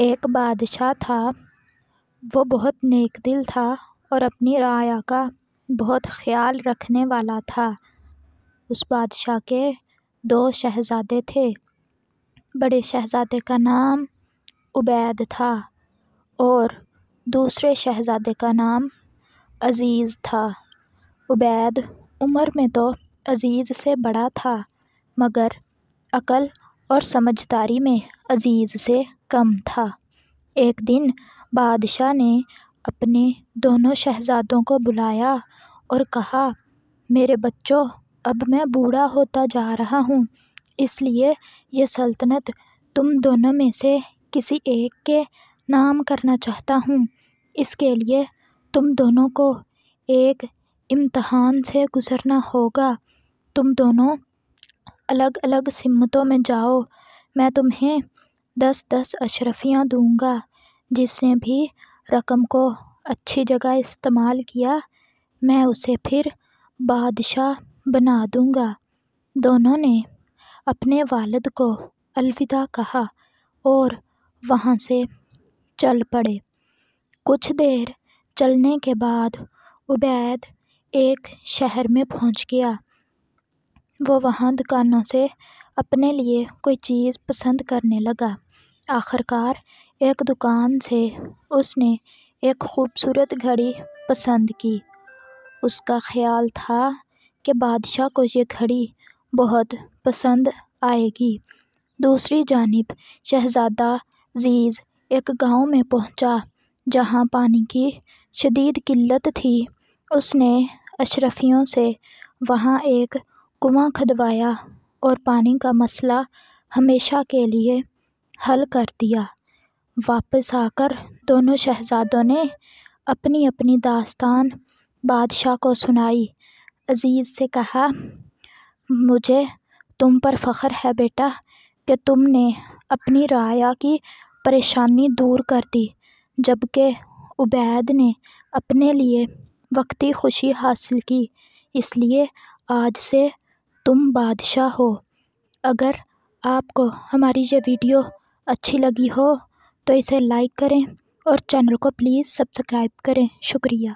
ایک بادشاہ تھا۔ وہ بہت نیک دل تھا اور اپنی رعایا کا بہت خیال رکھنے والا تھا۔ اس بادشاہ کے 2 شہزادے تھے۔ بڑے شہزادے کا نام عبید تھا اور دوسرے شہزادے کا نام عزیز تھا۔ عبید عمر میں تو عزیز سے بڑا تھا مگر عقل اور سمجھداری میں عزیز سے کم تھا۔ ایک دن بادشاہ نے اپنے دونوں شہزادوں کو بلایا اور کہا، میرے بچوں، اب میں بوڑھا ہوتا جا رہا ہوں، اس لیے یہ سلطنت تم دونوں میں سے کسی ایک کے نام کرنا چاہتا ہوں۔ اس کے لیے تم دونوں کو ایک امتحان سے گزرنا ہوگا۔ تم دونوں الگ الگ سمتوں میں جاؤ، میں تمہیں 10 اشرفیاں دوں گا۔ جس نے بھی رقم کو اچھی جگہ استعمال کیا میں اسے پھر بادشاہ بنا دوں گا۔ دونوں نے اپنے والد کو الوداع کہا اور وہاں سے چل پڑے۔ کچھ دیر چلنے کے بعد عبید ایک شہر میں پہنچ گیا۔ وہ وہاں دکانوں سے اپنے لیے کوئی چیز پسند کرنے لگا۔ آخرکار ایک دکان سے اس نے ایک خوبصورت گھڑی پسند کی۔ اس کا خیال تھا کہ بادشاہ کو یہ گھڑی بہت پسند آئے گی۔ دوسری جانب شہزادہ عزیز ایک گاؤں میں پہنچا جہاں پانی کی شدید قلت تھی۔ اس نے اشرفیوں سے وہاں ایک کنواں کھدوایا اور پانی کا مسئلہ ہمیشہ کے لیے حل کر دیا۔ واپس آ کر دونوں شہزادوں نے اپنی اپنی داستان بادشاہ کو سنائی۔ عزیز سے کہا، مجھے تم پر فخر ہے بیٹا کہ تم نے اپنی رعایا کی پریشانی دور کر دی، جبکہ عبید نے اپنے لیے وقتی خوشی حاصل کی، اس لیے آج سے تم بادشاہ ہو۔ اگر آپ کو ہماری یہ ویڈیو اچھی لگی ہو تو اسے لائک کریں اور چینل کو پلیز سبسکرائب کریں۔ شکریہ۔